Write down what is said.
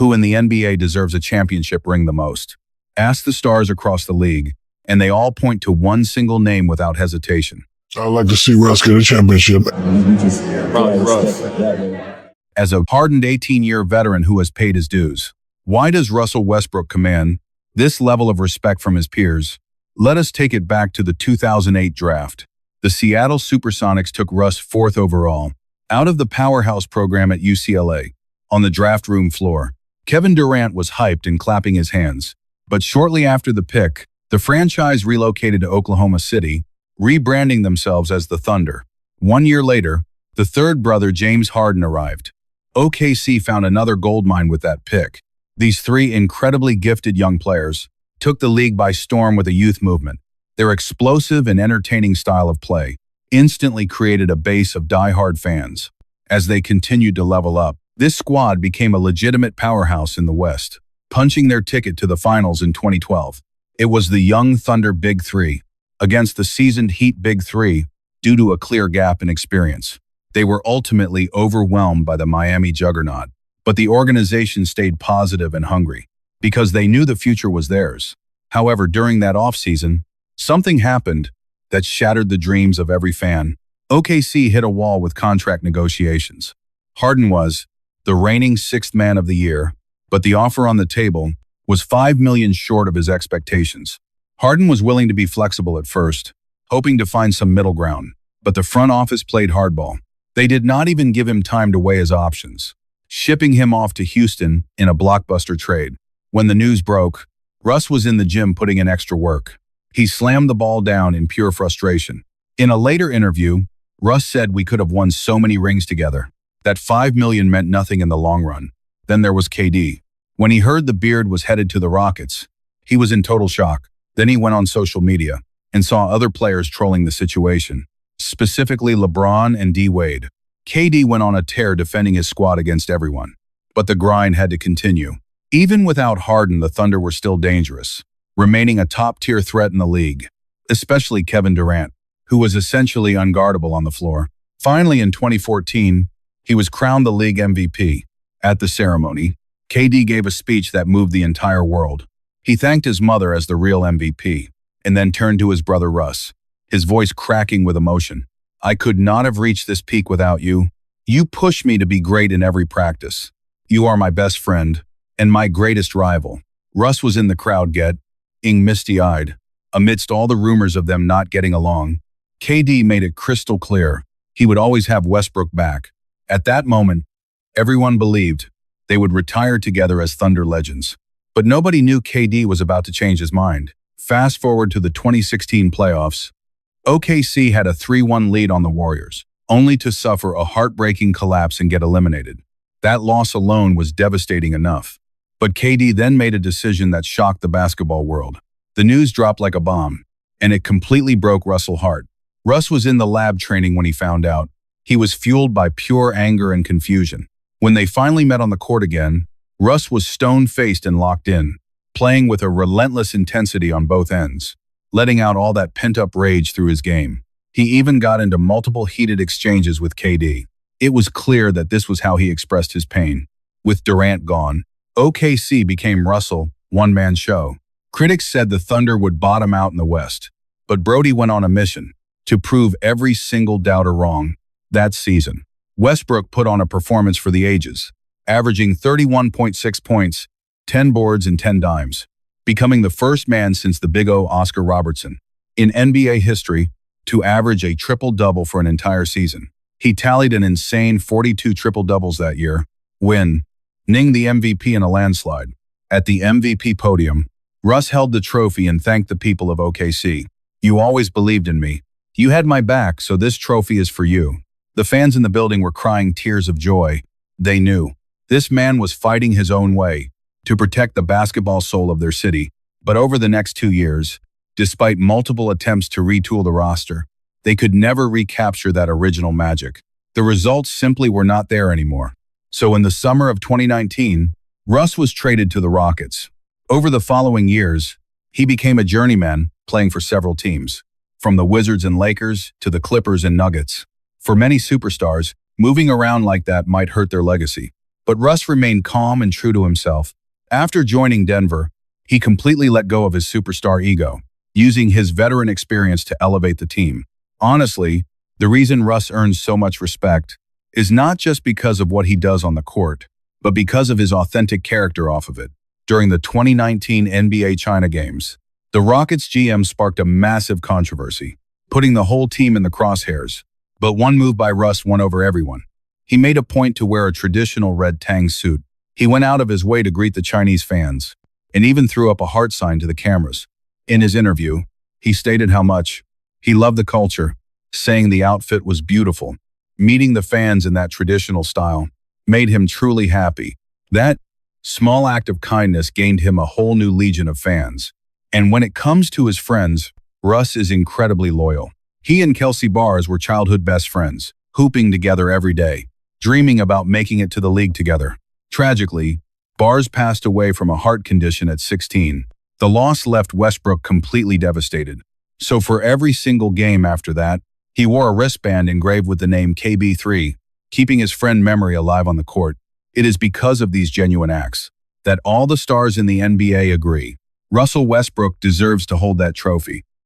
Who in the NBA deserves a championship ring the most? Ask the stars across the league, and they all point to one single name without hesitation. I'd like to see Russ get a championship. Probably Russ. As a hardened 18-year veteran who has paid his dues, why does Russell Westbrook command this level of respect from his peers? Let us take it back to the 2008 draft. The Seattle Supersonics took Russ 4th overall, out of the powerhouse program at UCLA. On the draft room floor, Kevin Durant was hyped and clapping his hands. But shortly after the pick, the franchise relocated to Oklahoma City, rebranding themselves as the Thunder. 1 year later, the third brother James Harden arrived. OKC found another goldmine with that pick. These three incredibly gifted young players took the league by storm with a youth movement. Their explosive and entertaining style of play instantly created a base of die-hard fans. As they continued to level up, this squad became a legitimate powerhouse in the West, punching their ticket to the finals in 2012. It was the young Thunder Big Three against the seasoned Heat Big Three due to a clear gap in experience. They were ultimately overwhelmed by the Miami juggernaut, but the organization stayed positive and hungry because they knew the future was theirs. However, during that offseason, something happened that shattered the dreams of every fan. OKC hit a wall with contract negotiations. Harden was the reigning sixth man of the year, but the offer on the table was $5 million short of his expectations. Harden was willing to be flexible at first, hoping to find some middle ground, but the front office played hardball. They did not even give him time to weigh his options, shipping him off to Houston in a blockbuster trade. When the news broke, Russ was in the gym putting in extra work. He slammed the ball down in pure frustration. In a later interview, Russ said, "We could have won so many rings together. That $5 million meant nothing in the long run." Then there was KD. When he heard the Beard was headed to the Rockets, he was in total shock. Then he went on social media and saw other players trolling the situation, specifically LeBron and D. Wade. KD went on a tear defending his squad against everyone. But the grind had to continue. Even without Harden, the Thunder were still dangerous, remaining a top-tier threat in the league, especially Kevin Durant, who was essentially unguardable on the floor. Finally, in 2014, he was crowned the league MVP. At the ceremony, KD gave a speech that moved the entire world. He thanked his mother as the real MVP, and then turned to his brother Russ, his voice cracking with emotion. "I could not have reached this peak without you. You push me to be great in every practice. You are my best friend and my greatest rival." Russ was in the crowd getting misty-eyed. Amidst all the rumors of them not getting along, KD made it crystal clear he would always have Westbrook back. At that moment, everyone believed they would retire together as Thunder legends. But nobody knew KD was about to change his mind. Fast forward to the 2016 playoffs. OKC had a 3-1 lead on the Warriors, only to suffer a heartbreaking collapse and get eliminated. That loss alone was devastating enough. But KD then made a decision that shocked the basketball world. The news dropped like a bomb, and it completely broke Russell's heart. Russ was in the lab training when he found out. He was fueled by pure anger and confusion. When they finally met on the court again, Russ was stone-faced and locked in, playing with a relentless intensity on both ends, letting out all that pent-up rage through his game. He even got into multiple heated exchanges with KD. It was clear that this was how he expressed his pain. With Durant gone, OKC became Russell's one-man show. Critics said the Thunder would bottom out in the West, but Brodie went on a mission to prove every single doubter wrong. That season, Westbrook put on a performance for the ages, averaging 31.6 points, 10 boards and 10 dimes, becoming the first man since the Big O Oscar Robertson in NBA history to average a triple-double for an entire season. He tallied an insane 42 triple-doubles that year, winning the MVP in a landslide. At the MVP podium, Russ held the trophy and thanked the people of OKC. "You always believed in me. You had my back, so this trophy is for you." The fans in the building were crying tears of joy. They knew this man was fighting his own way to protect the basketball soul of their city. But over the next 2 years, despite multiple attempts to retool the roster, they could never recapture that original magic. The results simply were not there anymore. So in the summer of 2019, Russ was traded to the Rockets. Over the following years, he became a journeyman, playing for several teams, from the Wizards and Lakers to the Clippers and Nuggets. For many superstars, moving around like that might hurt their legacy. But Russ remained calm and true to himself. After joining Denver, he completely let go of his superstar ego, using his veteran experience to elevate the team. Honestly, the reason Russ earns so much respect is not just because of what he does on the court, but because of his authentic character off of it. During the 2019 NBA China Games, the Rockets GM sparked a massive controversy, putting the whole team in the crosshairs. But one move by Russ won over everyone. He made a point to wear a traditional red tang suit. He went out of his way to greet the Chinese fans, and even threw up a heart sign to the cameras. In his interview, he stated how much he loved the culture, saying the outfit was beautiful. Meeting the fans in that traditional style made him truly happy. That small act of kindness gained him a whole new legion of fans. And when it comes to his friends, Russ is incredibly loyal. He and Khelcey Barrs were childhood best friends, hooping together every day, dreaming about making it to the league together. Tragically, Barrs passed away from a heart condition at 16. The loss left Westbrook completely devastated. So for every single game after that, he wore a wristband engraved with the name KB3, keeping his friend memory alive on the court. It is because of these genuine acts that all the stars in the NBA agree Russell Westbrook deserves to hold that trophy.